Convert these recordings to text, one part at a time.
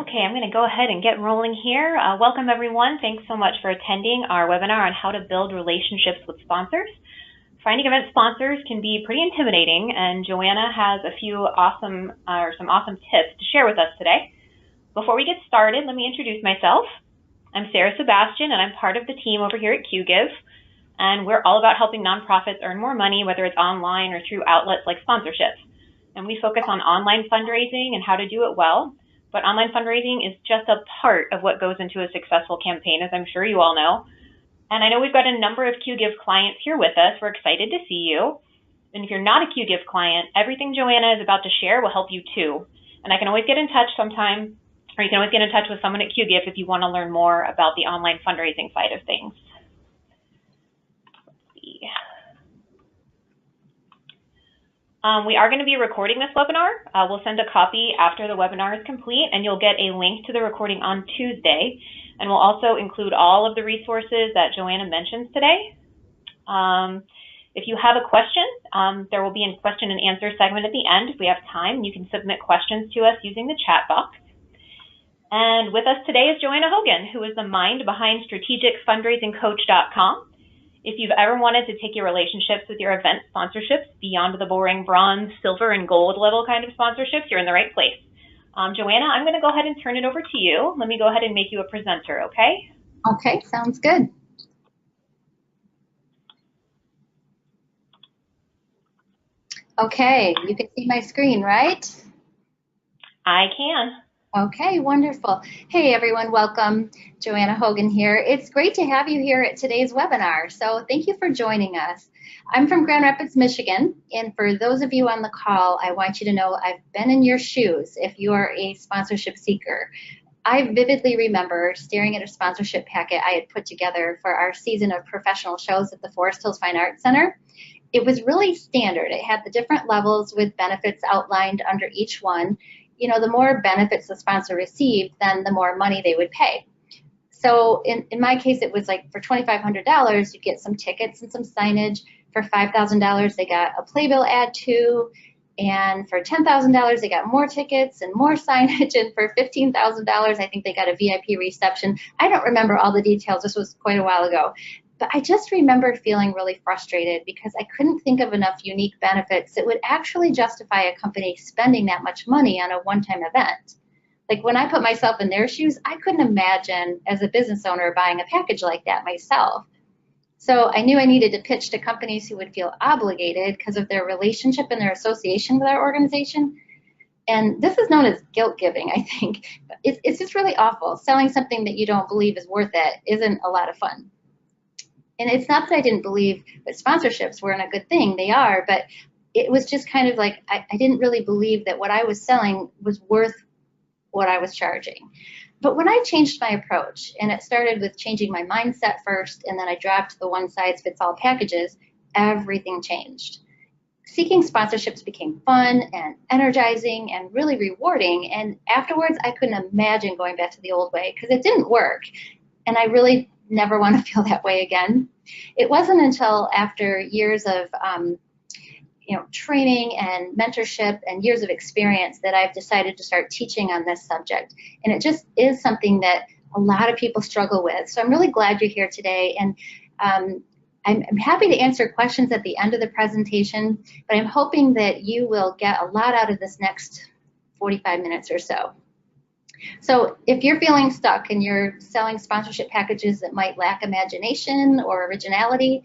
Okay, I'm going to go ahead and get rolling here. Welcome everyone. Thanks so much for attending our webinar on how to build relationships with sponsors. Finding event sponsors can be pretty intimidating, and Joanna has a few some awesome tips to share with us today. Before we get started, let me introduce myself. I'm Sarah Sebastian, and I'm part of the team over here at QGive, and we're all about helping nonprofits earn more money, whether it's online or through outlets like sponsorships. And we focus on online fundraising and how to do it well. But online fundraising is just a part of what goes into a successful campaign, as I'm sure you all know. And I know we've got a number of QGive clients here with us. We're excited to see you. And if you're not a QGive client, everything Joanna is about to share will help you too. And I can always get in touch sometime, or you can always get in touch with someone at QGive if you want to learn more about the online fundraising side of things. Let's see. We are going to be recording this webinar. We'll send a copy after the webinar is complete, and you'll get a link to the recording on Tuesday. And we'll also include all of the resources that Joanna mentions today. If you have a question, there will be a question and answer segment at the end. If we have time, you can submit questions to us using the chat box. And with us today is Joanna Hogan, who is the mind behind strategicfundraisingcoach.com. If you've ever wanted to take your relationships with your event sponsorships beyond the boring bronze, silver, and gold level kind of sponsorships, you're in the right place. Joanna, I'm going to go ahead and turn it over to you. Let me go ahead and make you a presenter, okay? Okay, sounds good. Okay, you can see my screen, right? I can. Okay, wonderful. Hey everyone, welcome. Joanna Hogan here. It's great to have you here at today's webinar, so thank you for joining us. I'm from Grand Rapids, Michigan, and for those of you on the call, I want you to know I've been in your shoes if you are a sponsorship seeker. I vividly remember staring at a sponsorship packet I had put together for our season of professional shows at the Forest Hills Fine Arts Center. It was really standard. It had the different levels with benefits outlined under each one. You know, the more benefits the sponsor received, then the more money they would pay. So in my case, it was like for $2,500, you get some tickets and some signage. For $5,000, they got a playbill ad too. And for $10,000, they got more tickets and more signage. And for $15,000, I think they got a VIP reception. I don't remember all the details. This was quite a while ago. But I just remember feeling really frustrated because I couldn't think of enough unique benefits that would actually justify a company spending that much money on a one-time event. Like when I put myself in their shoes, I couldn't imagine as a business owner buying a package like that myself. So I knew I needed to pitch to companies who would feel obligated because of their relationship and their association with our organization. And this is known as guilt giving, I think. It's just really awful. Selling something that you don't believe is worth it isn't a lot of fun. And it's not that I didn't believe that sponsorships weren't a good thing. They are, but it was just kind of like I didn't really believe that what I was selling was worth what I was charging. But when I changed my approach, and it started with changing my mindset first, and then I dropped the one-size-fits-all packages, everything changed. Seeking sponsorships became fun and energizing and really rewarding. And afterwards, I couldn't imagine going back to the old way because it didn't work. And I really never want to feel that way again. It wasn't until after years of training and mentorship and years of experience that I've decided to start teaching on this subject. And it just is something that a lot of people struggle with. So I'm really glad you're here today. And I'm happy to answer questions at the end of the presentation, but I'm hoping that you will get a lot out of this next 45 minutes or so. So if you're feeling stuck and you're selling sponsorship packages that might lack imagination or originality,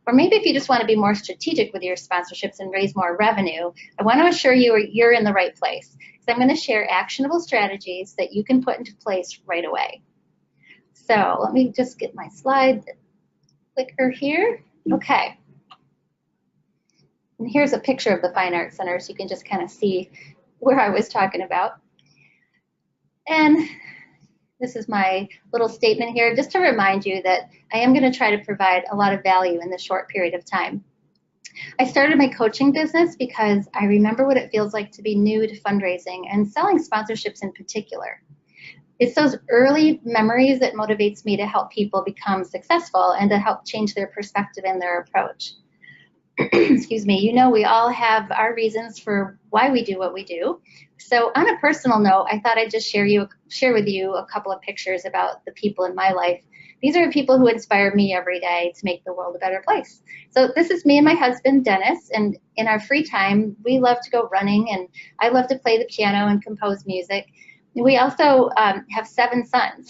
or maybe if you just want to be more strategic with your sponsorships and raise more revenue, I want to assure you you're in the right place. So I'm going to share actionable strategies that you can put into place right away. So let me just get my slide clicker here. Okay. And here's a picture of the Fine Arts Center so you can just kind of see where I was talking about. And this is my little statement here, just to remind you that I am going to try to provide a lot of value in this short period of time. I started my coaching business because I remember what it feels like to be new to fundraising and selling sponsorships in particular. It's those early memories that motivates me to help people become successful and to help change their perspective and their approach. Excuse me, you know, we all have our reasons for why we do what we do. So on a personal note, I thought I'd just share with you a couple of pictures about the people in my life. These are the people who inspire me every day to make the world a better place. So this is me and my husband, Dennis, and in our free time, we love to go running, and I love to play the piano and compose music. We also have 7 sons.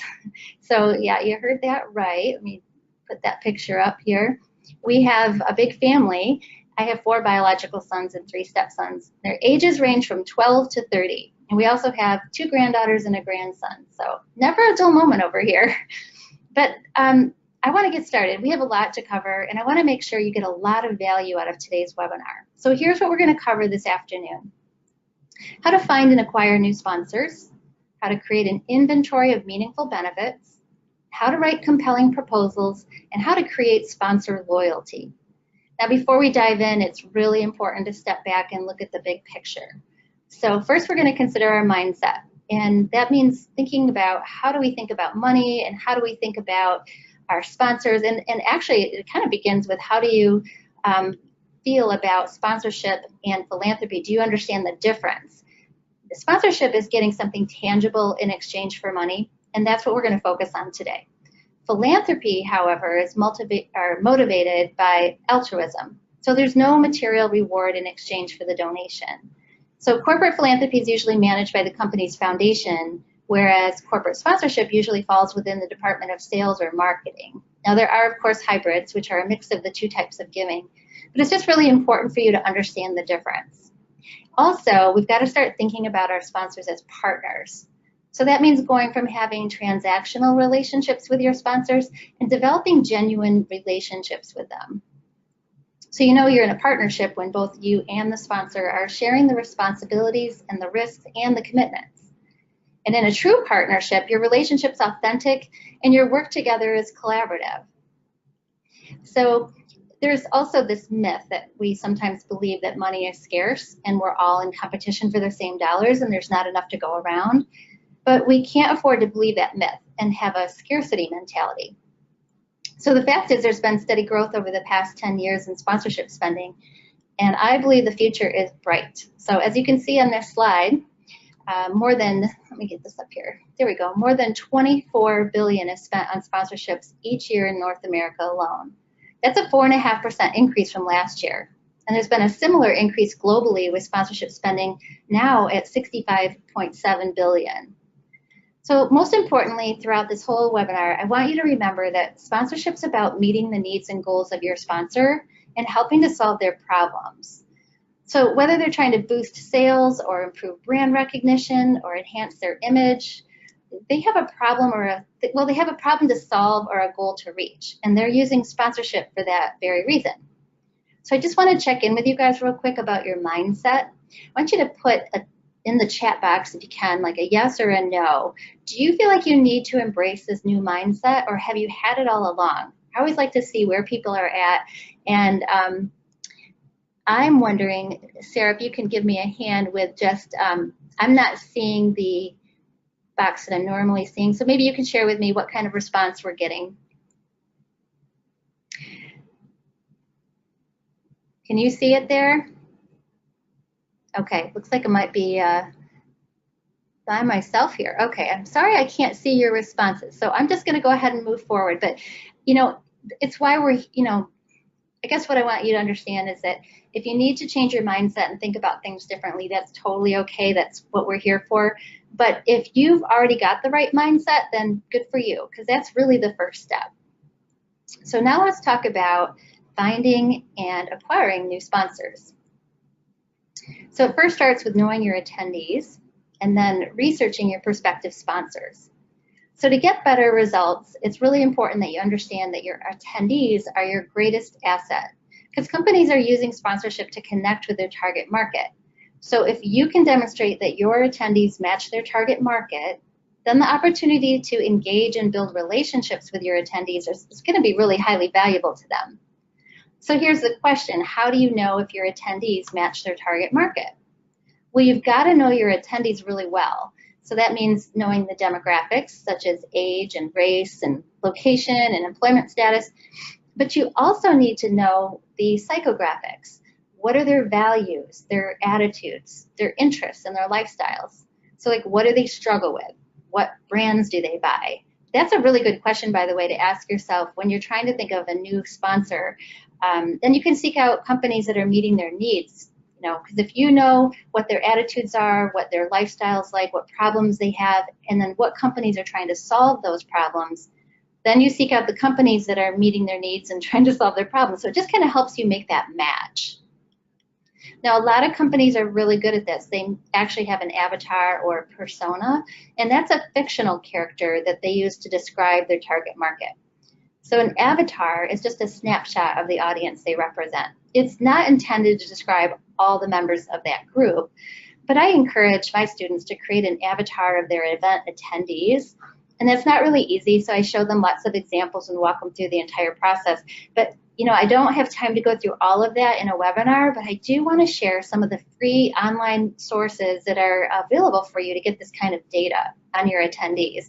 So yeah, you heard that right. Let me put that picture up here. We have a big family. I have 4 biological sons and 3 stepsons. Their ages range from 12 to 30. And we also have 2 granddaughters and a grandson. So never a dull moment over here. But I want to get started. We have a lot to cover, and I want to make sure you get a lot of value out of today's webinar. So here's what we're going to cover this afternoon. How to find and acquire new sponsors, how to create an inventory of meaningful benefits, how to write compelling proposals, and how to create sponsor loyalty. Now, before we dive in, it's really important to step back and look at the big picture. So first, we're going to consider our mindset. And that means thinking about how do we think about money and how do we think about our sponsors. And actually, it kind of begins with how do you feel about sponsorship and philanthropy? Do you understand the difference? The sponsorship is getting something tangible in exchange for money, and that's what we're going to focus on today. Philanthropy, however, is motivated by altruism. So there's no material reward in exchange for the donation. So corporate philanthropy is usually managed by the company's foundation, whereas corporate sponsorship usually falls within the Department of Sales or Marketing. Now, there are, of course, hybrids, which are a mix of the 2 types of giving, but it's just really important for you to understand the difference. Also, we've got to start thinking about our sponsors as partners. So that means going from having transactional relationships with your sponsors and developing genuine relationships with them. So you know you're in a partnership when both you and the sponsor are sharing the responsibilities and the risks and the commitments. And in a true partnership, your relationship's authentic and your work together is collaborative. So there's also this myth that we sometimes believe that money is scarce and we're all in competition for the same dollars and there's not enough to go around. But we can't afford to believe that myth and have a scarcity mentality. So the fact is there's been steady growth over the past 10 years in sponsorship spending, and I believe the future is bright. So as you can see on this slide, let me get this up here. There we go. More than $24 billion is spent on sponsorships each year in North America alone. That's a 4.5% increase from last year. And there's been a similar increase globally with sponsorship spending now at $65.7 billion. So most importantly, throughout this whole webinar, I want you to remember that sponsorship's about meeting the needs and goals of your sponsor and helping to solve their problems. So whether they're trying to boost sales or improve brand recognition or enhance their image, they have a problem they have a problem to solve or a goal to reach, and they're using sponsorship for that very reason. So I just want to check in with you guys real quick about your mindset. I want you to put in the chat box, if you can, like a yes or a no. Do you feel like you need to embrace this new mindset, or have you had it all along? I always like to see where people are at, and I'm wondering, Sarah, if you can give me a hand with just, I'm not seeing the box that I'm normally seeing, so maybe you can share with me what kind of response we're getting. Can you see it there? Okay, looks like it might be by myself here. Okay, I'm sorry I can't see your responses, so I'm just going to go ahead and move forward. But, you know, it's why we're, I guess what I want you to understand is that if you need to change your mindset and think about things differently, that's totally okay. That's what we're here for. But if you've already got the right mindset, then good for you, because that's really the first step. So now let's talk about finding and acquiring new sponsors. So it first starts with knowing your attendees and then researching your prospective sponsors. So to get better results, it's really important that you understand that your attendees are your greatest asset, because companies are using sponsorship to connect with their target market. So if you can demonstrate that your attendees match their target market, then the opportunity to engage and build relationships with your attendees is going to be really highly valuable to them. So here's the question: how do you know if your attendees match their target market? Well, you've got to know your attendees really well. So that means knowing the demographics, such as age and race and location and employment status. But you also need to know the psychographics. What are their values, their attitudes, their interests, and their lifestyles? So like, what do they struggle with? What brands do they buy? That's a really good question, by the way, to ask yourself when you're trying to think of a new sponsor. Then you can seek out companies that are meeting their needs. Because if you know what their attitudes are, what their lifestyle's like, what problems they have, and then what companies are trying to solve those problems, then you seek out the companies that are meeting their needs and trying to solve their problems. So it just kind of helps you make that match. Now, a lot of companies are really good at this. They actually have an avatar or a persona, and that's a fictional character that they use to describe their target market. So an avatar is just a snapshot of the audience they represent. It's not intended to describe all the members of that group, but I encourage my students to create an avatar of their event attendees. And that's not really easy, so I show them lots of examples and walk them through the entire process. But I don't have time to go through all of that in a webinar, but I do want to share some of the free online sources that are available for you to get this kind of data on your attendees.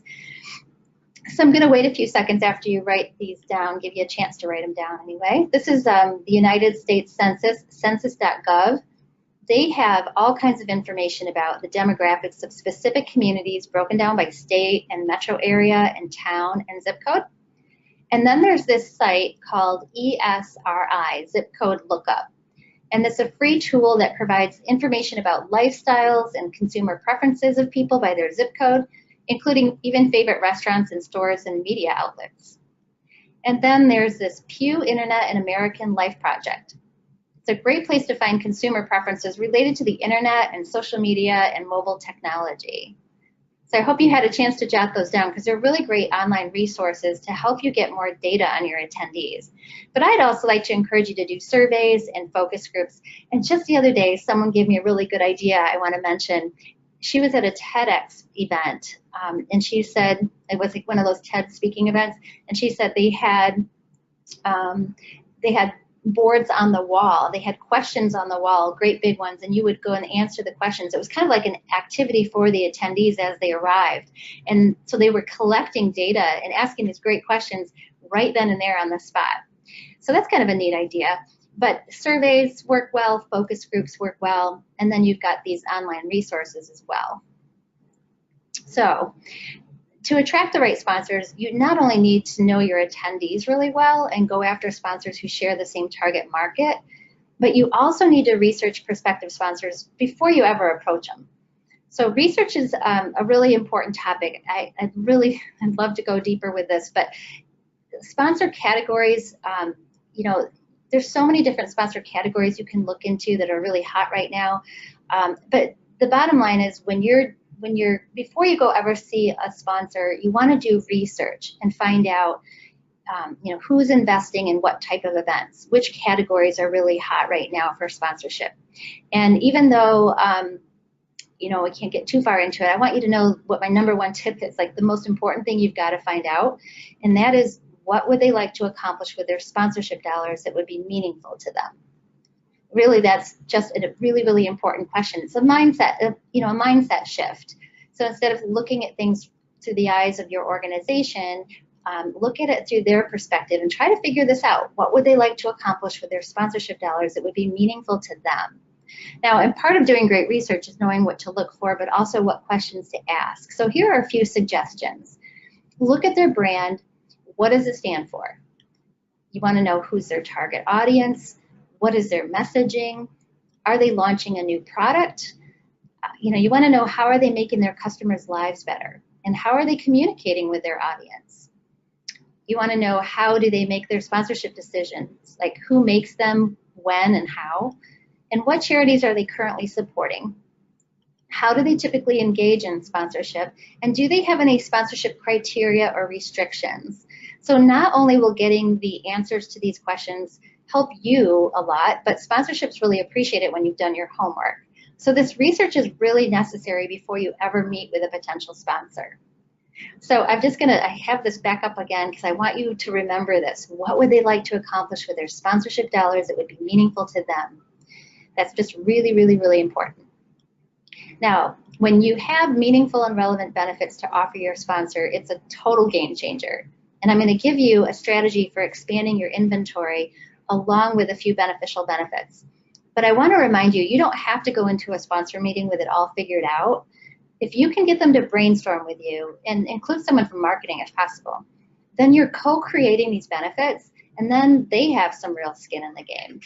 So I'm going to wait a few seconds after you write these down, give you a chance to write them down anyway. This is the United States Census, census.gov. They have all kinds of information about the demographics of specific communities broken down by state and metro area and town and zip code. And then there's this site called ESRI, Zip Code Lookup. And it's a free tool that provides information about lifestyles and consumer preferences of people by their zip code, including even favorite restaurants and stores and media outlets. And then there's this Pew Internet and American Life Project. It's a great place to find consumer preferences related to the internet and social media and mobile technology. So I hope you had a chance to jot those down because they're really great online resources to help you get more data on your attendees. But I'd also like to encourage you to do surveys and focus groups. And just the other day, someone gave me a really good idea I want to mention. She was at a TEDx event, and she said, it was like one of those TED speaking events, and she said they had boards on the wall. They had questions on the wall, great big ones, and you would go and answer the questions. It was kind of like an activity for the attendees as they arrived. And so they were collecting data and asking these great questions right then and there on the spot. So that's kind of a neat idea. But surveys work well, focus groups work well, and then you've got these online resources as well. So to attract the right sponsors, you not only need to know your attendees really well and go after sponsors who share the same target market, but you also need to research prospective sponsors before you ever approach them. So research is a really important topic. I'd love to go deeper with this, but sponsor categories, there's so many different sponsor categories you can look into that are really hot right now. But the bottom line is before you go ever see a sponsor, you want to do research and find out, who's investing in what type of events, which categories are really hot right now for sponsorship. And even though, we can't get too far into it, I want you to know what my number one tip is, like the most important thing you've got to find out, and that is what would they like to accomplish with their sponsorship dollars that would be meaningful to them. Really, that's just a really, really important question. It's a mindset shift. So instead of looking at things through the eyes of your organization, look at it through their perspective and try to figure this out. What would they like to accomplish with their sponsorship dollars that would be meaningful to them? Now, and part of doing great research is knowing what to look for, but also what questions to ask. So here are a few suggestions. Look at their brand. What does it stand for? You want to know who's their target audience. What is their messaging? Are they launching a new product? You want to know how are they making their customers' lives better? And how are they communicating with their audience? You want to know how do they make their sponsorship decisions? Like who makes them, when, and how? And what charities are they currently supporting? How do they typically engage in sponsorship? And do they have any sponsorship criteria or restrictions? So not only will getting the answers to these questions help you a lot, but sponsorships really appreciate it when you've done your homework. So this research is really necessary before you ever meet with a potential sponsor. So I have this back up again because I want you to remember this. What would they like to accomplish with their sponsorship dollars that would be meaningful to them? That's just really, really, really important. Now, when you have meaningful and relevant benefits to offer your sponsor, it's a total game changer. And I'm going to give you a strategy for expanding your inventory along with a few beneficial benefits. But I want to remind you, you don't have to go into a sponsor meeting with it all figured out. If you can get them to brainstorm with you and include someone from marketing if possible, then you're co-creating these benefits, and then they have some real skin in the game.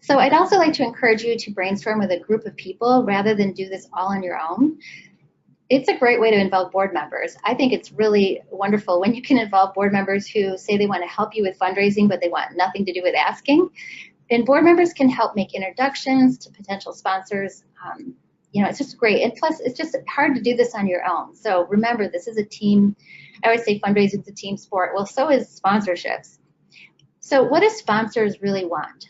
So I'd also like to encourage you to brainstorm with a group of people rather than do this all on your own. It's a great way to involve board members. I think it's really wonderful when you can involve board members who say they want to help you with fundraising, but they want nothing to do with asking. And board members can help make introductions to potential sponsors. It's just great. And plus, it's just hard to do this on your own. So remember, this is a team. I always say fundraising is a team sport. Well, so is sponsorships. So what do sponsors really want?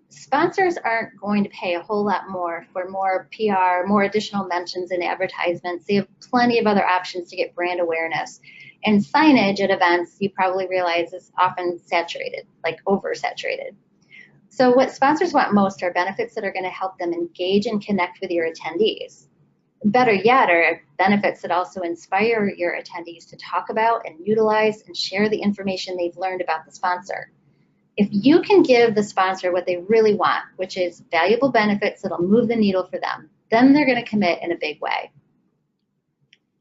Sponsors aren't going to pay a whole lot more for more PR, more additional mentions and advertisements. They have plenty of other options to get brand awareness. And signage at events, you probably realize, is often saturated, like oversaturated. So what sponsors want most are benefits that are going to help them engage and connect with your attendees. Better yet are benefits that also inspire your attendees to talk about and utilize and share the information they've learned about the sponsor. If you can give the sponsor what they really want, which is valuable benefits that'll move the needle for them, then they're going to commit in a big way.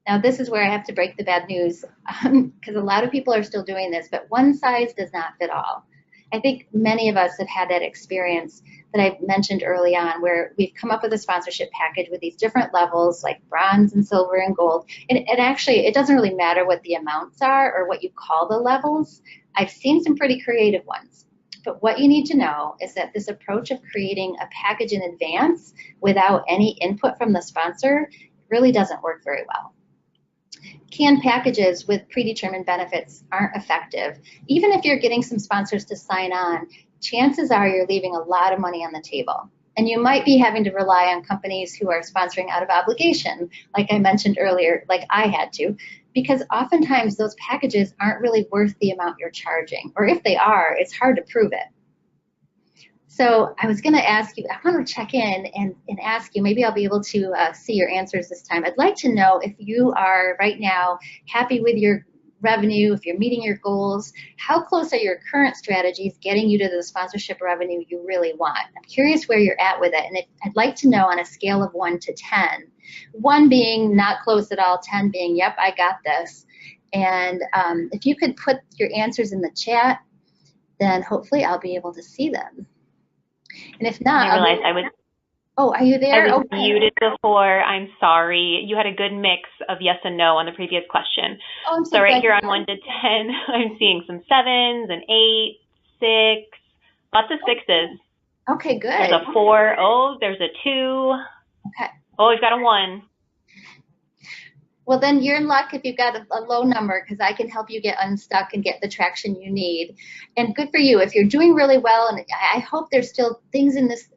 Now, this is where I have to break the bad news, because a lot of people are still doing this, but one size does not fit all. I think many of us have had that experience that I mentioned early on, where we've come up with a sponsorship package with these different levels, like bronze and silver and gold. And actually, it doesn't really matter what the amounts are or what you call the levels. I've seen some pretty creative ones. But what you need to know is that this approach of creating a package in advance without any input from the sponsor really doesn't work very well. Canned packages with predetermined benefits aren't effective. Even if you're getting some sponsors to sign on, chances are you're leaving a lot of money on the table. And you might be having to rely on companies who are sponsoring out of obligation, like I mentioned earlier, like I had to, because oftentimes those packages aren't really worth the amount you're charging. Or if they are, it's hard to prove it. So I was going to ask you, I want to check in and ask you, maybe I'll be able to see your answers this time. I'd like to know if you are right now happy with your revenue, if you're meeting your goals, how close are your current strategies getting you to the sponsorship revenue you really want? I'm curious where you're at with it. And I'd like to know on a scale of 1 to 10, 1 being not close at all, 10 being, yep, I got this. And if you could put your answers in the chat, then hopefully I'll be able to see them. And if not, I realized I was. Oh, are you there? I was muted before. I'm sorry. You had a good mix of yes and no on the previous question. Oh, so right here on 1 to 10, I'm seeing some 7s, an 8, 6, lots of 6s. Okay, good. There's a 4. Oh, there's a 2. Okay. Oh, we've got a 1. Well, then you're in luck if you've got a low number, because I can help you get unstuck and get the traction you need. And good for you. If you're doing really well, and I hope there's still things in this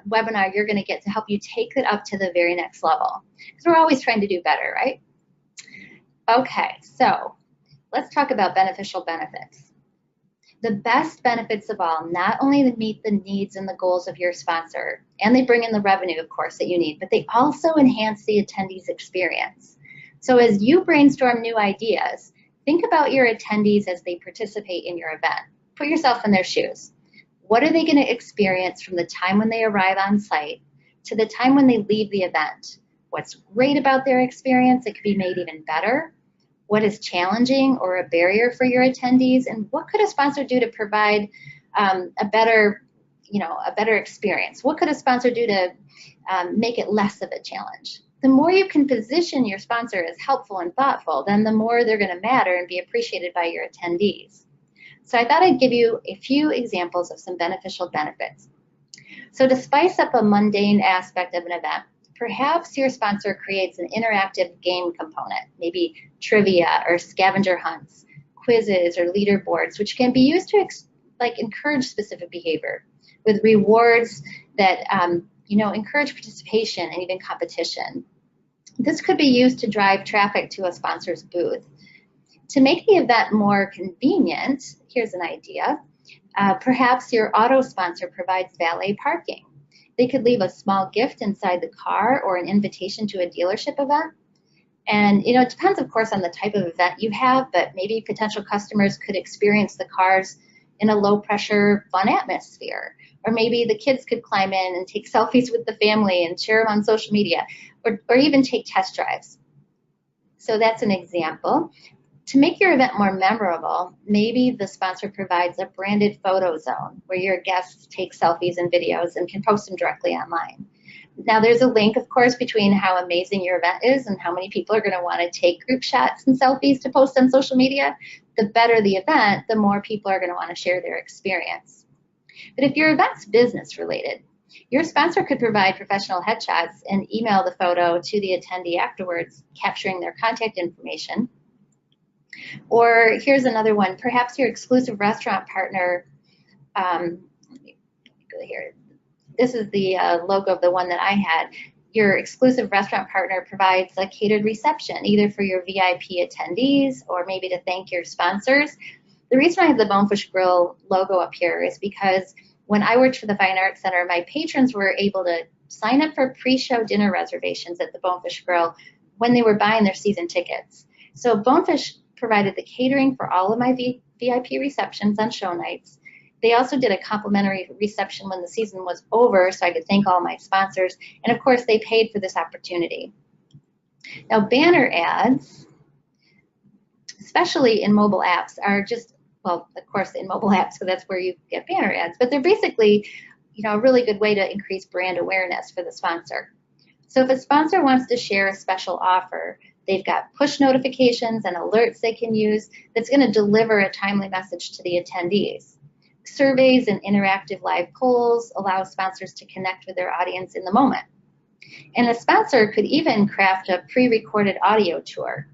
webinar you're going to get to help you take it up to the very next level, because we're always trying to do better, right? Okay, so let's talk about beneficial benefits. The best benefits of all not only meet the needs and the goals of your sponsor, and they bring in the revenue, of course, that you need, but they also enhance the attendee's experience. So as you brainstorm new ideas, think about your attendees as they participate in your event. Put yourself in their shoes. What are they going to experience from the time when they arrive on site to the time when they leave the event? What's great about their experience that could be made even better? What is challenging or a barrier for your attendees? And what could a sponsor do to provide a better experience? What could a sponsor do to make it less of a challenge? The more you can position your sponsor as helpful and thoughtful, then the more they're going to matter and be appreciated by your attendees. So I thought I'd give you a few examples of some beneficial benefits. So to spice up a mundane aspect of an event, perhaps your sponsor creates an interactive game component, maybe trivia or scavenger hunts, quizzes or leaderboards, which can be used to encourage specific behavior with rewards that encourage participation and even competition. This could be used to drive traffic to a sponsor's booth. To make the event more convenient, here's an idea. Perhaps your auto sponsor provides valet parking. They could leave a small gift inside the car or an invitation to a dealership event. And it depends, of course, on the type of event you have, but maybe potential customers could experience the cars in a low-pressure, fun atmosphere. Or maybe the kids could climb in and take selfies with the family and share them on social media, or even take test drives. So that's an example. To make your event more memorable, maybe the sponsor provides a branded photo zone where your guests take selfies and videos and can post them directly online. Now, there's a link, of course, between how amazing your event is and how many people are going to want to take group shots and selfies to post on social media. The better the event, the more people are going to want to share their experience. But if your event's business related, your sponsor could provide professional headshots and email the photo to the attendee afterwards, capturing their contact information. Or here's another one. Perhaps your exclusive restaurant partner, let me go here. This is the logo of the one that I had. Your exclusive restaurant partner provides a catered reception, either for your VIP attendees or maybe to thank your sponsors. The reason I have the Bonefish Grill logo up here is because when I worked for the Fine Arts Center, my patrons were able to sign up for pre-show dinner reservations at the Bonefish Grill when they were buying their season tickets. So Bonefish provided the catering for all of my VIP receptions on show nights. They also did a complimentary reception when the season was over so I could thank all my sponsors. And of course, they paid for this opportunity. Now, banner ads, especially in mobile apps, are just, well, of course, in mobile apps, so that's where you get banner ads. But they're basically, a really good way to increase brand awareness for the sponsor. So if a sponsor wants to share a special offer, they've got push notifications and alerts they can use that's going to deliver a timely message to the attendees. Surveys and interactive live polls allow sponsors to connect with their audience in the moment. And a sponsor could even craft a pre-recorded audio tour.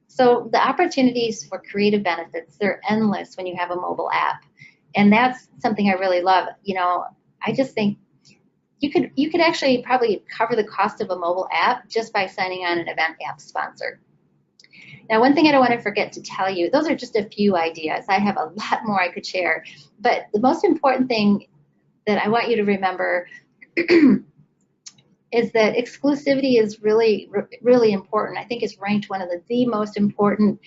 So the opportunities for creative benefits, they're endless when you have a mobile app. And that's something I really love. I just think you could actually probably cover the cost of a mobile app just by signing on an event app sponsor. Now, one thing I don't want to forget to tell you, those are just a few ideas. I have a lot more I could share. But the most important thing that I want you to remember is that exclusivity is really, really important. I think it's ranked one of the most important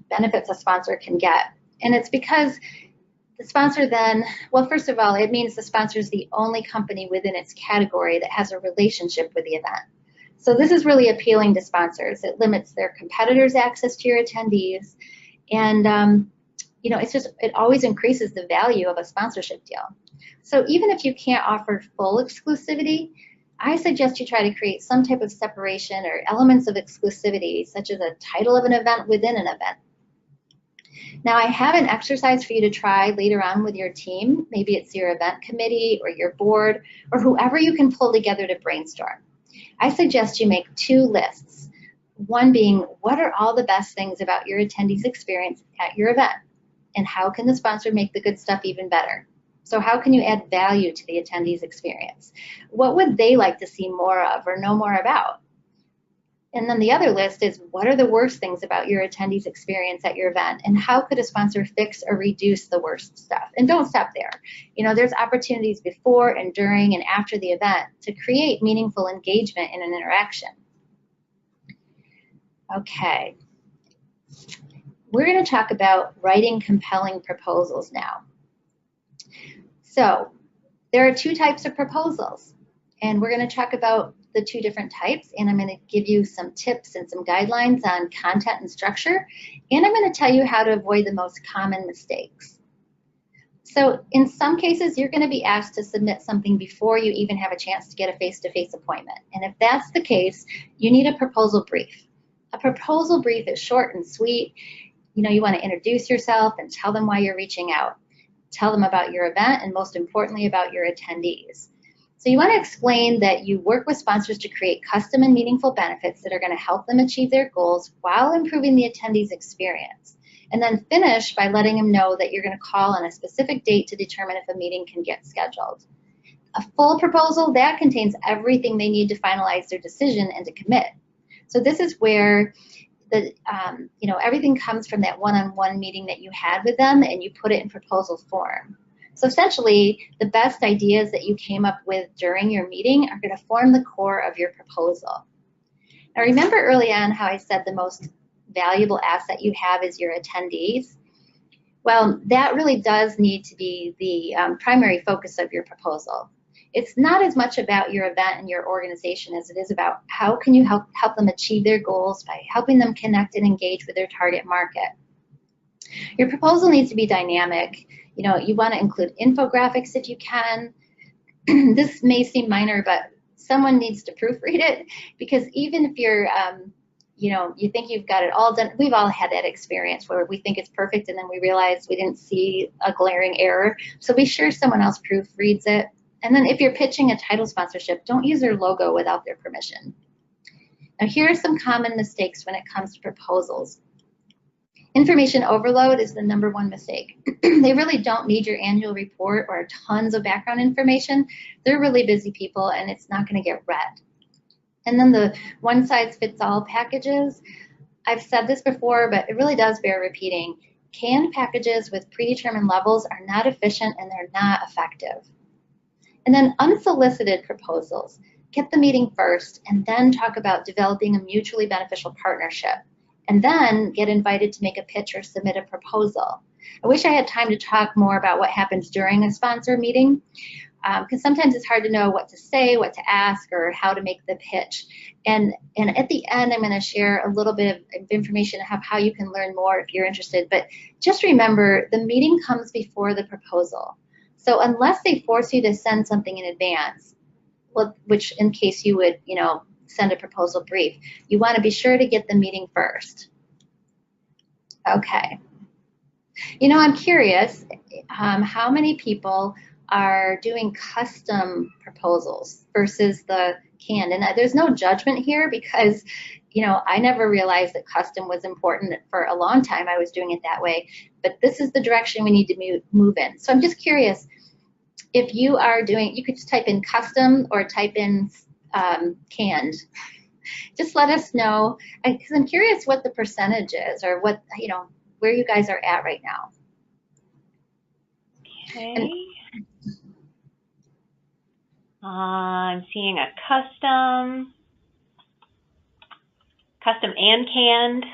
benefits a sponsor can get. And it's because the sponsor then, well, first of all, it means the sponsor is the only company within its category that has a relationship with the event. So this is really appealing to sponsors. It limits their competitors' access to your attendees. And, it always increases the value of a sponsorship deal. So even if you can't offer full exclusivity, I suggest you try to create some type of separation or elements of exclusivity, such as a title of an event within an event. Now, I have an exercise for you to try later on with your team. Maybe it's your event committee or your board or whoever you can pull together to brainstorm. I suggest you make 2 lists. One being, what are all the best things about your attendees' experience at your event? And how can the sponsor make the good stuff even better? So how can you add value to the attendees' experience? What would they like to see more of or know more about? And then the other list is, what are the worst things about your attendees' experience at your event? And how could a sponsor fix or reduce the worst stuff? And don't stop there. There's opportunities before and during and after the event to create meaningful engagement in an interaction. Okay. We're going to talk about writing compelling proposals now. So there are 2 types of proposals, and we're going to talk about the 2 different types, and I'm going to give you some tips and some guidelines on content and structure, and I'm going to tell you how to avoid the most common mistakes. So in some cases, you're going to be asked to submit something before you even have a chance to get a face-to-face appointment, and if that's the case, you need a proposal brief. A proposal brief is short and sweet. You want to introduce yourself and tell them why you're reaching out. Tell them about your event and most importantly about your attendees. So you want to explain that you work with sponsors to create custom and meaningful benefits that are going to help them achieve their goals while improving the attendees' experience. And then finish by letting them know that you're going to call on a specific date to determine if a meeting can get scheduled. A full proposal, that contains everything they need to finalize their decision and to commit. So this is where everything comes from that one-on-one meeting that you had with them and you put it in proposal form. So essentially, the best ideas that you came up with during your meeting are going to form the core of your proposal. Now remember early on how I said the most valuable asset you have is your attendees? Well, that really does need to be the primary focus of your proposal. It's not as much about your event and your organization as it is about how can you help them achieve their goals by helping them connect and engage with their target market. Your proposal needs to be dynamic. You want to include infographics if you can. This may seem minor, but someone needs to proofread it, because even if you're you think you've got it all done. We've all had that experience where we think it's perfect and then we realize we didn't see a glaring error. So be sure someone else proofreads it. And then if you're pitching a title sponsorship, don't use their logo without their permission. Now, here are some common mistakes when it comes to proposals. Information overload is the #1 mistake. They really don't need your annual report or tons of background information. They're really busy people and it's not going to get read. And then the one-size-fits-all packages. I've said this before, but it really does bear repeating. Canned packages with predetermined levels are not efficient and they're not effective. And then unsolicited proposals. Get the meeting first and then talk about developing a mutually beneficial partnership. And then get invited to make a pitch or submit a proposal. I wish I had time to talk more about what happens during a sponsor meeting, because sometimes it's hard to know what to say, what to ask, or how to make the pitch. And at the end, I'm going to share a little bit of information of how you can learn more if you're interested. But just remember, the meeting comes before the proposal. So unless they force you to send something in advance, well, which in case you would, send a proposal brief, you want to be sure to get the meeting first. Okay. I'm curious, how many people are doing custom proposals versus the canned? And there's no judgment here because, I never realized that custom was important. For a long time, I was doing it that way. But this is the direction we need to move in. So I'm just curious, if you are doing, you could just type in custom or type in canned. Just let us know, because I'm curious what the percentage is, or what, where you guys are at right now. Okay. I'm seeing a custom and canned.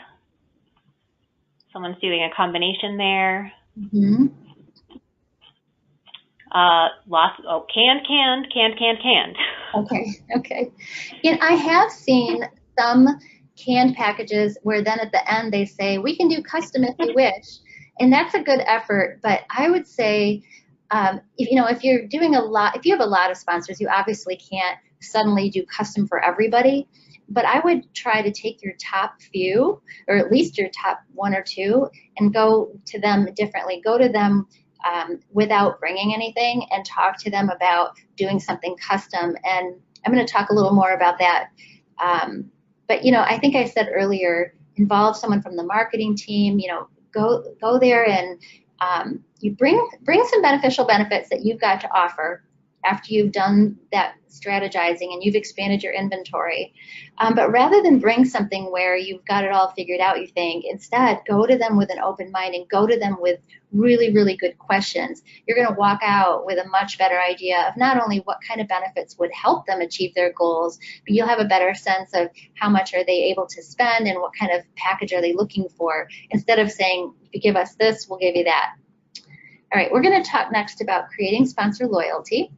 Someone's doing a combination there. Mm-hmm. Canned. Okay. And I have seen some canned packages where then at the end they say, we can do custom if you wish. And that's a good effort. But I would say, if you're doing if you have a lot of sponsors, you obviously can't suddenly do custom for everybody. But I would try to take your top few, or at least your top 1 or 2, and go to them differently. Go to them without bringing anything and talk to them about doing something custom. And I'm going to talk a little more about that. But, I think I said earlier, involve someone from the marketing team, go there and you bring some beneficial benefits that you've got to offer after you've done that strategizing and you've expanded your inventory. But rather than bring something where you've got it all figured out, you think, instead go to them with an open mind and go to them with really, really good questions. You're going to walk out with a much better idea of not only what kind of benefits would help them achieve their goals, but you'll have a better sense of how much are they able to spend and what kind of package are they looking for, instead of saying, if you give us this, we'll give you that. All right, we're going to talk next about creating sponsor loyalty,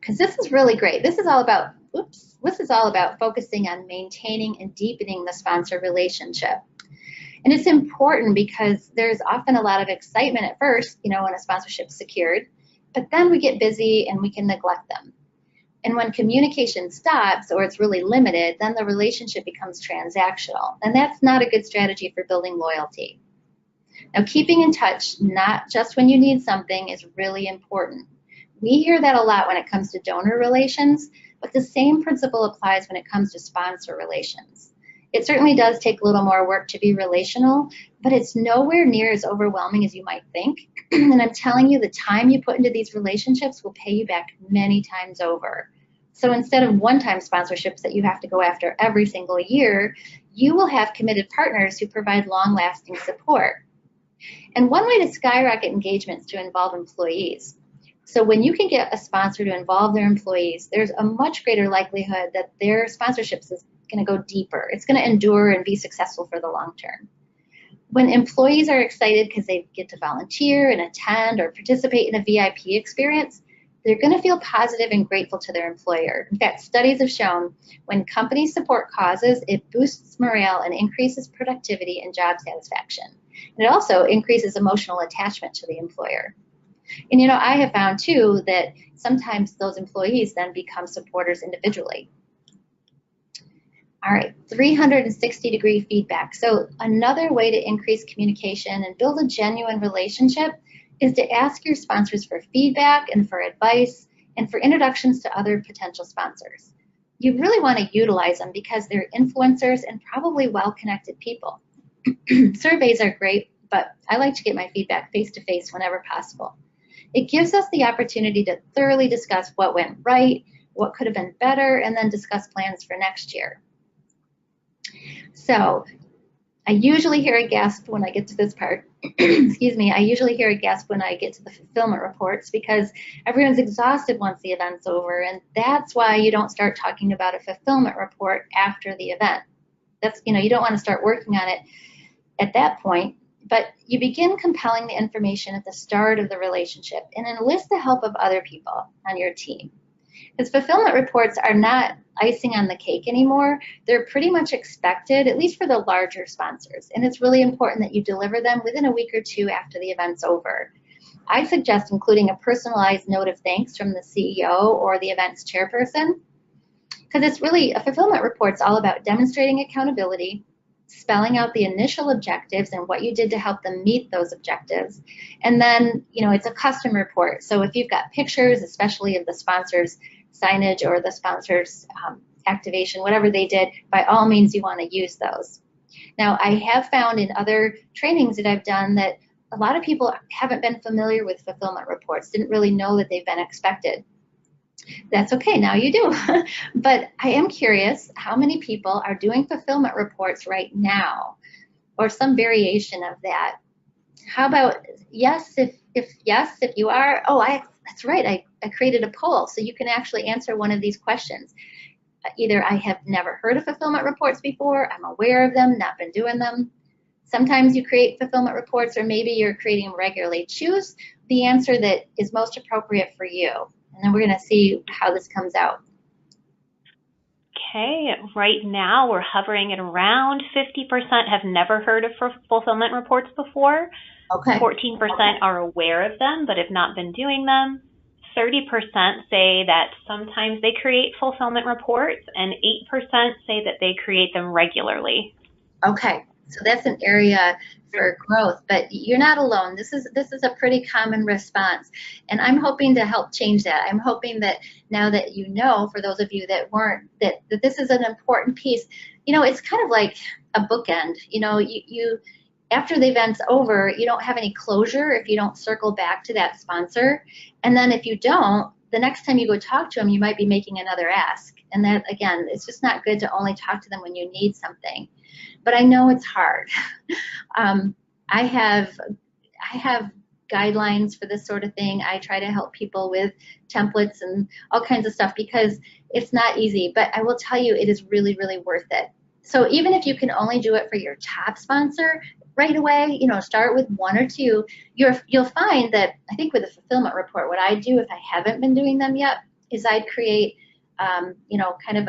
because this is really great. This is all about focusing on maintaining and deepening the sponsor relationship. And it's important because there's often a lot of excitement at first, when a sponsorship's secured, but then we get busy and we can neglect them. And when communication stops or it's really limited, then the relationship becomes transactional. And that's not a good strategy for building loyalty. Now, keeping in touch, not just when you need something, is really important. We hear that a lot when it comes to donor relations, but the same principle applies when it comes to sponsor relations. It certainly does take a little more work to be relational, but it's nowhere near as overwhelming as you might think. And I'm telling you, the time you put into these relationships will pay you back many times over. So instead of one-time sponsorships that you have to go after every single year, you will have committed partners who provide long-lasting support. And one way to skyrocket engagement is to involve employees. So when you can get a sponsor to involve their employees, there's a much greater likelihood that their sponsorships is going to go deeper. It's going to endure and be successful for the long term. When employees are excited because they get to volunteer and attend or participate in a VIP experience, they're going to feel positive and grateful to their employer. In fact, studies have shown when companies support causes, it boosts morale and increases productivity and job satisfaction. And it also increases emotional attachment to the employer. And I have found too that sometimes those employees then become supporters individually. All right, 360-degree feedback. So another way to increase communication and build a genuine relationship is to ask your sponsors for feedback and for advice and for introductions to other potential sponsors. You really want to utilize them because they're influencers and probably well-connected people. Surveys are great, but I like to get my feedback face-to-face whenever possible. It gives us the opportunity to thoroughly discuss what went right, what could have been better, and then discuss plans for next year. So I usually hear a gasp when I get to this part. Excuse me. I usually hear a gasp when I get to the fulfillment reports because everyone's exhausted once the event's over, and that's why you don't start talking about a fulfillment report after the event. That's, you don't want to start working on it at that point, but you begin compelling the information at the start of the relationship and enlist the help of other people on your team. Because fulfillment reports are not icing on the cake anymore. They're pretty much expected, at least for the larger sponsors. And it's really important that you deliver them within a week or two after the event's over. I suggest including a personalized note of thanks from the CEO or the event's chairperson. Because it's really, a fulfillment report's all about demonstrating accountability, spelling out the initial objectives and what you did to help them meet those objectives. And then, it's a custom report. So if you've got pictures, especially of the sponsor's signage or the sponsor's activation, whatever they did, by all means, you want to use those. Now, I have found in other trainings that I've done that a lot of people haven't been familiar with fulfillment reports, didn't really know that they've been expected. That's okay, now you do. But I am curious how many people are doing fulfillment reports right now, or some variation of that. How about yes, if you are, that's right, I created a poll, so you can actually answer one of these questions. Either I have never heard of fulfillment reports before, I'm aware of them, not been doing them. Sometimes you create fulfillment reports, or maybe you're creating them regularly. Choose the answer that is most appropriate for you. And then we're going to see how this comes out. Okay, right now we're hovering at around 50% have never heard of fulfillment reports before. Okay. 14% are aware of them but have not been doing them. 30% say that sometimes they create fulfillment reports, and 8% say that they create them regularly. Okay, so that's an area for growth, but you're not alone. This is a pretty common response, and I'm hoping to help change that. I'm hoping that now that for those of you that weren't, that this is an important piece. It's kind of like a bookend. You after the event's over, you don't have any closure if you don't circle back to that sponsor, and then if you don't, the next time you go talk to them, you might be making another ask, and that, again, it's just not good to only talk to them when you need something. But I know it's hard. I have guidelines for this sort of thing. I try to help people with templates and all kinds of stuff because it's not easy. But I will tell you, it is really, really worth it. So even if you can only do it for your top sponsor right away, start with one or two. You'll find that, I think with a fulfillment report, what I do if I haven't been doing them yet is I'd create, kind of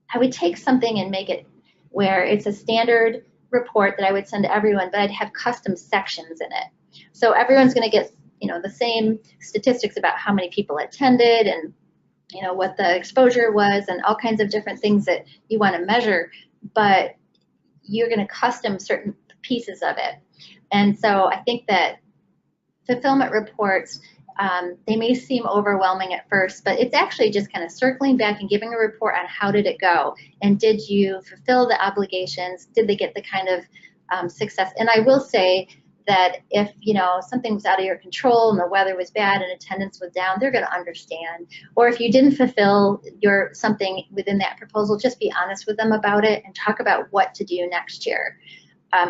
I would take something and make it where it's a standard report that I would send to everyone, but I'd have custom sections in it. So everyone's going to get, the same statistics about how many people attended and, what the exposure was and all kinds of different things that you want to measure, but you're going to custom certain pieces of it. And so I think that fulfillment reports, they may seem overwhelming at first, but it's actually just kind of circling back and giving a report on how did it go, and did you fulfill the obligations, did they get the kind of success. And I will say that if something was out of your control and the weather was bad and attendance was down, they're going to understand. Or if you didn't fulfill something within that proposal, just be honest with them about it and talk about what to do next year.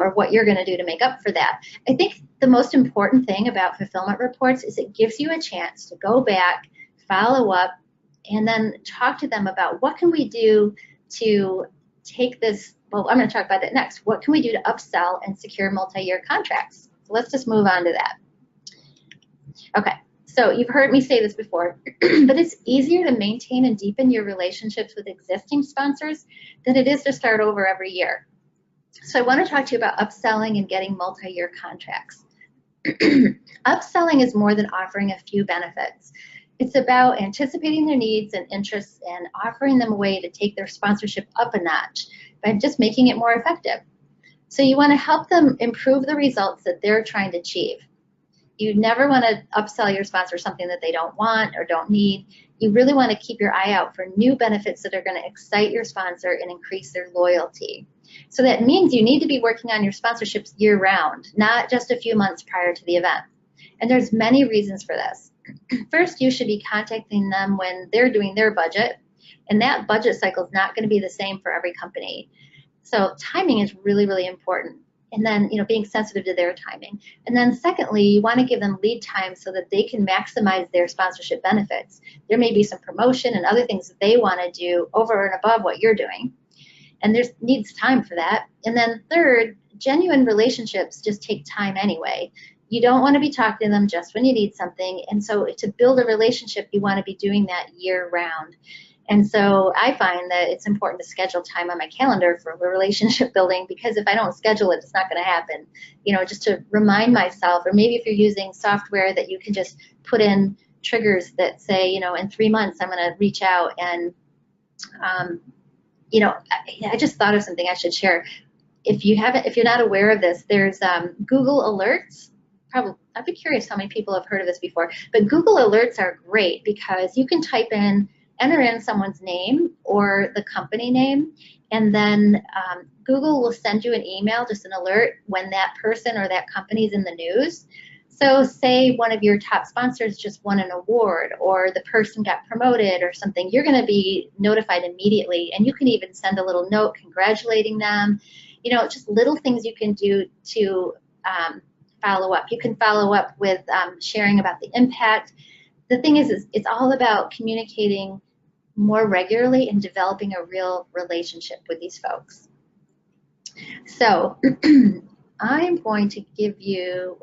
Or what you're going to do to make up for that. I think the most important thing about fulfillment reports is it gives you a chance to go back, follow up, and then talk to them about what can we do to take this, well, I'm going to talk about that next. What can we do to upsell and secure multi-year contracts? So let's just move on to that. Okay, so you've heard me say this before, but it's easier to maintain and deepen your relationships with existing sponsors than it is to start over every year. So I want to talk to you about upselling and getting multi-year contracts. Upselling is more than offering a few benefits. It's about anticipating their needs and interests and offering them a way to take their sponsorship up a notch by just making it more effective. So you want to help them improve the results that they're trying to achieve. You never want to upsell your sponsor something that they don't want or don't need. You really want to keep your eye out for new benefits that are going to excite your sponsor and increase their loyalty. So that means you need to be working on your sponsorships year-round, not just a few months prior to the event. And there's many reasons for this. First, you should be contacting them when they're doing their budget, and that budget cycle is not going to be the same for every company. So timing is really, really important. And then, being sensitive to their timing. And then secondly, you want to give them lead time so that they can maximize their sponsorship benefits. There may be some promotion and other things that they want to do over and above what you're doing. And there needs time for that. And then third, genuine relationships just take time anyway. You don't want to be talking to them just when you need something. And so to build a relationship, you want to be doing that year round. And so I find that it's important to schedule time on my calendar for relationship building, because if I don't schedule it, it's not going to happen. Just to remind myself, or maybe if you're using software that you can just put in triggers that say, in 3 months, I'm going to reach out and, I just thought of something I should share. If you're not aware of this, there's Google Alerts. Probably, I'd be curious how many people have heard of this before, but Google Alerts are great because you can enter in someone's name or the company name, and then Google will send you an email, just an alert, when that person or that company is in the news. So say one of your top sponsors just won an award, or the person got promoted or something, you're going to be notified immediately, and you can even send a little note congratulating them. Just little things you can do to follow up. You can follow up with sharing about the impact. The thing is it's all about communicating more regularly and developing a real relationship with these folks. So I'm going to give you,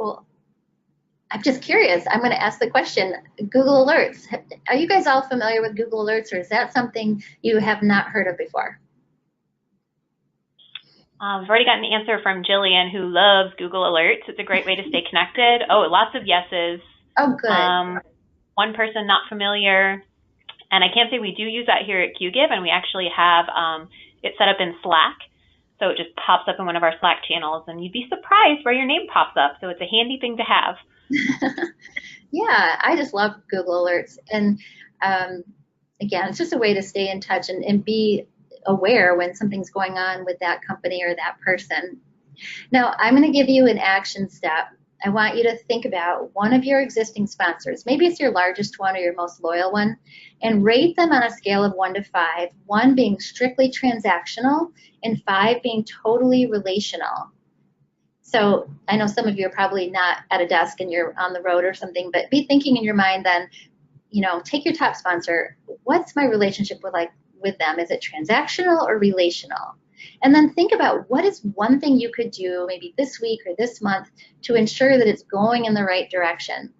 I'm just curious. I'm going to ask the question, Google Alerts. Are you guys all familiar with Google Alerts, or is that something you have not heard of before? I've already gotten the answer from Jillian, who loves Google Alerts. It's a great way to stay connected. Oh, lots of yeses. Oh, good. One person not familiar. And I can't say we do use that here at QGIve, and we actually have it set up in Slack. So it just pops up in one of our Slack channels, and you'd be surprised where your name pops up. So it's a handy thing to have. Yeah, I just love Google Alerts. And again, it's just a way to stay in touch and be aware when something's going on with that company or that person. Now, I'm going to give you an action step. I want you to think about one of your existing sponsors. Maybe it's your largest one or your most loyal one, and rate them on a scale of 1 to 5, 1 being strictly transactional and 5 being totally relational. So I know some of you are probably not at a desk and you're on the road or something, but be thinking in your mind then, take your top sponsor. What's my relationship with them? Is it transactional or relational? And then think about what is one thing you could do maybe this week or this month to ensure that it's going in the right direction.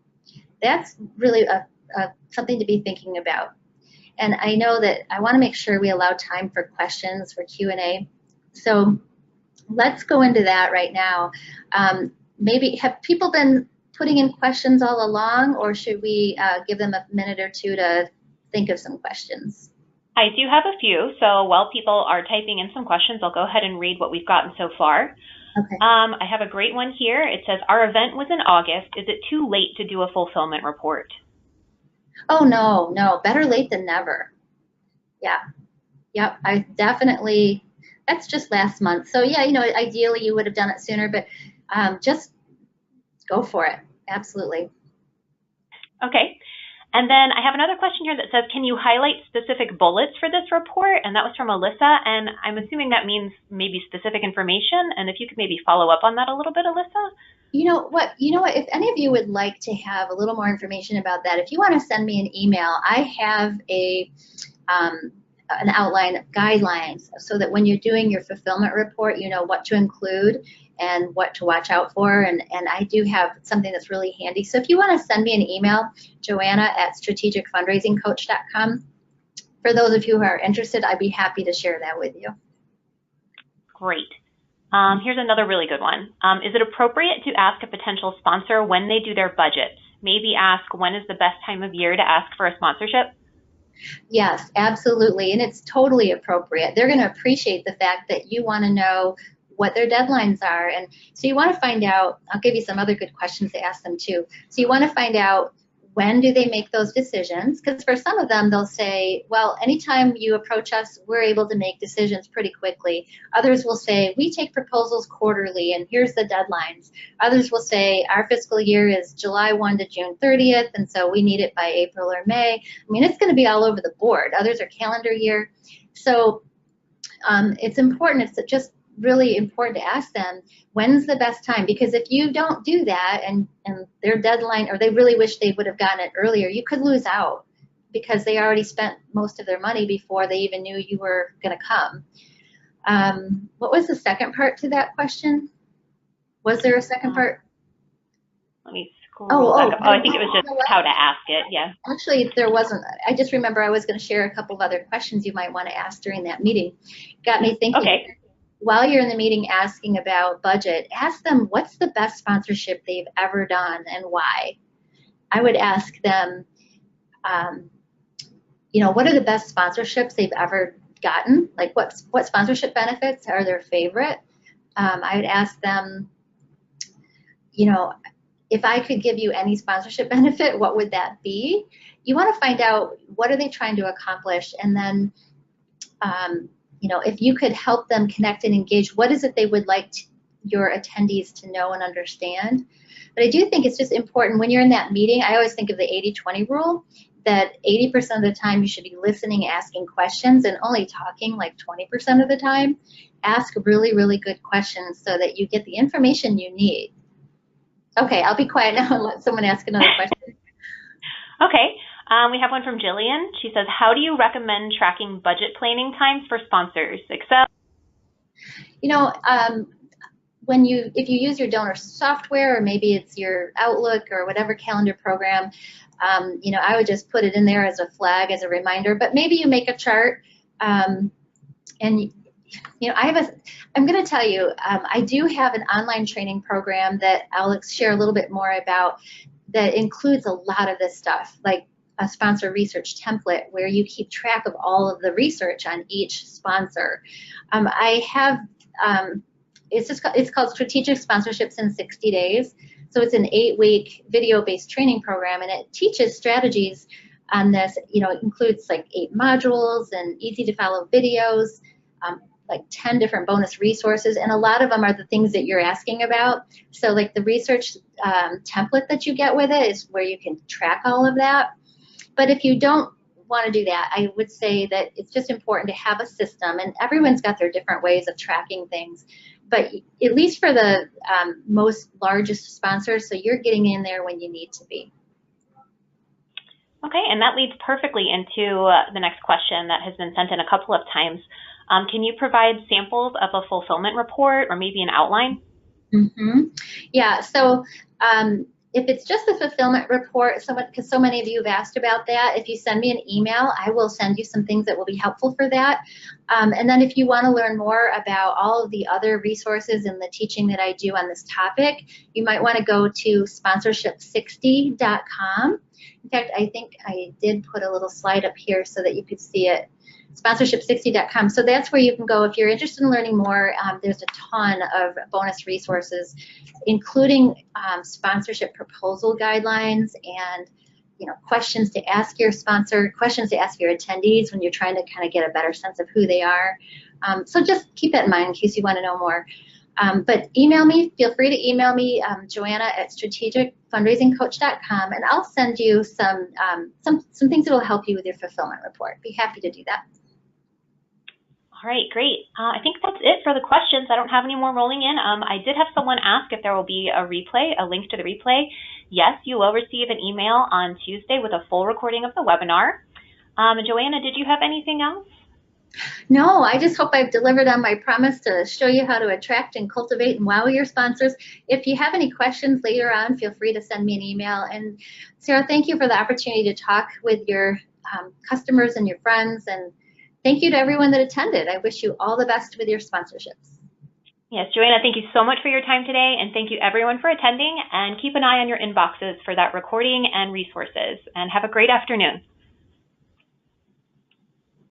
That's really something to be thinking about. And I know that I want to make sure we allow time for questions, for Q&A. So let's go into that right now. Maybe have people been putting in questions all along, or should we give them a minute or two to think of some questions? I do have a few, so while people are typing in some questions, I'll go ahead and read what we've gotten so far. Okay. I have a great one here. It says, our event was in August. Is it too late to do a fulfillment report? Oh, no. Better late than never. Yeah. Yep. That's just last month. So yeah, ideally you would have done it sooner, but just go for it. Absolutely. Okay. And then I have another question here that says, can you highlight specific bullets for this report? And that was from Alyssa, and I'm assuming that means maybe specific information. And if you could maybe follow up on that a little bit, Alyssa? You know what, if any of you would like to have a little more information about that, if you want to send me an email, I have an outline of guidelines so that when you're doing your fulfillment report, you know what to include and what to watch out for. And I do have something that's really handy. So if you want to send me an email, Joanna@strategicfundraisingcoach.com. For those of you who are interested, I'd be happy to share that with you. Great. Here's another really good one. Is it appropriate to ask a potential sponsor when they do their budgets? Maybe ask, when is the best time of year to ask for a sponsorship? Yes, absolutely. And it's totally appropriate. They're going to appreciate the fact that you want to know what their deadlines are. And so you want to find out, I'll give you some other good questions to ask them too. So you want to find out, when do they make those decisions? Because for some of them, they'll say, well, anytime you approach us, we're able to make decisions pretty quickly. Others will say, we take proposals quarterly, and here's the deadlines. Others will say, our fiscal year is July 1 to June 30th, and so we need it by April or May. I mean, it's going to be all over the board. Others are calendar year. So it's important. It's just really important to ask them, when's the best time? Because if you don't do that and their deadline, or they really wish they would have gotten it earlier, you could lose out because they already spent most of their money before they even knew you were going to come. What was the second part to that question? Was there a second part? Let me scroll back up. I think it was just how to ask it. Yeah. Actually, there wasn't. I just remember I was going to share a couple of other questions you might want to ask during that meeting. Got me thinking. Okay. While you're in the meeting asking about budget, ask them what's the best sponsorship they've ever done and why. I would ask them, what are the best sponsorships they've ever gotten? Like what sponsorship benefits are their favorite? I would ask them, if I could give you any sponsorship benefit, what would that be? You want to find out, what are they trying to accomplish? And then, if you could help them connect and engage, what is it they would like your attendees to know and understand? But I do think it's just important when you're in that meeting. I always think of the 80-20 rule, that 80% of the time you should be listening, asking questions, and only talking like 20% of the time. Ask really, really good questions so that you get the information you need. Okay, I'll be quiet now and let someone ask another question. Okay. We have one from Jillian. She says, how do you recommend tracking budget planning times for sponsors? Excel? If you use your donor software, or maybe it's your Outlook or whatever calendar program, I would just put it in there as a flag, as a reminder. But maybe you make a chart. I'm going to tell you, I do have an online training program that I'll share a little bit more about that includes a lot of this stuff, like a sponsor research template where you keep track of all of the research on each sponsor. I have, it's called Strategic Sponsorships in 60 Days. So it's an 8-week video-based training program, and it teaches strategies on this. It includes like 8 modules and easy to follow videos, like 10 different bonus resources, and a lot of them are the things that you're asking about. So like the research template that you get with it is where you can track all of that. But if you don't want to do that, I would say that it's just important to have a system, and everyone's got their different ways of tracking things. But at least for the most largest sponsors, so you're getting in there when you need to be. Okay, and that leads perfectly into the next question that has been sent in a couple of times. Can you provide samples of a fulfillment report or maybe an outline? Mm-hmm. Yeah, so if it's just the fulfillment report, because so many of you have asked about that, if you send me an email, I will send you some things that will be helpful for that. And then if you want to learn more about all of the other resources and the teaching that I do on this topic, you might want to go to sponsorship60.com. In fact, I think I did put a little slide up here so that you could see it. Sponsorship60.com. So that's where you can go if you're interested in learning more. There's a ton of bonus resources, including sponsorship proposal guidelines and questions to ask your sponsor, questions to ask your attendees when you're trying to kind of get a better sense of who they are. So just keep that in mind in case you want to know more. But email me. Feel free to email me, Joanna@strategicfundraisingcoach.com, and I'll send you some things that will help you with your fulfillment report. Be happy to do that. All right, great. I think that's it for the questions. I don't have any more rolling in. I did have someone ask if there will be a replay, a link to the replay. Yes, you will receive an email on Tuesday with a full recording of the webinar. Joanna, did you have anything else? No, I just hope I've delivered on my promise to show you how to attract and cultivate and wow your sponsors. If you have any questions later on, feel free to send me an email. And Sarah, thank you for the opportunity to talk with your customers and your friends. And thank you to everyone that attended. I wish you all the best with your sponsorships. Yes, Joanna, thank you so much for your time today, and thank you everyone for attending, and keep an eye on your inboxes for that recording and resources, and have a great afternoon.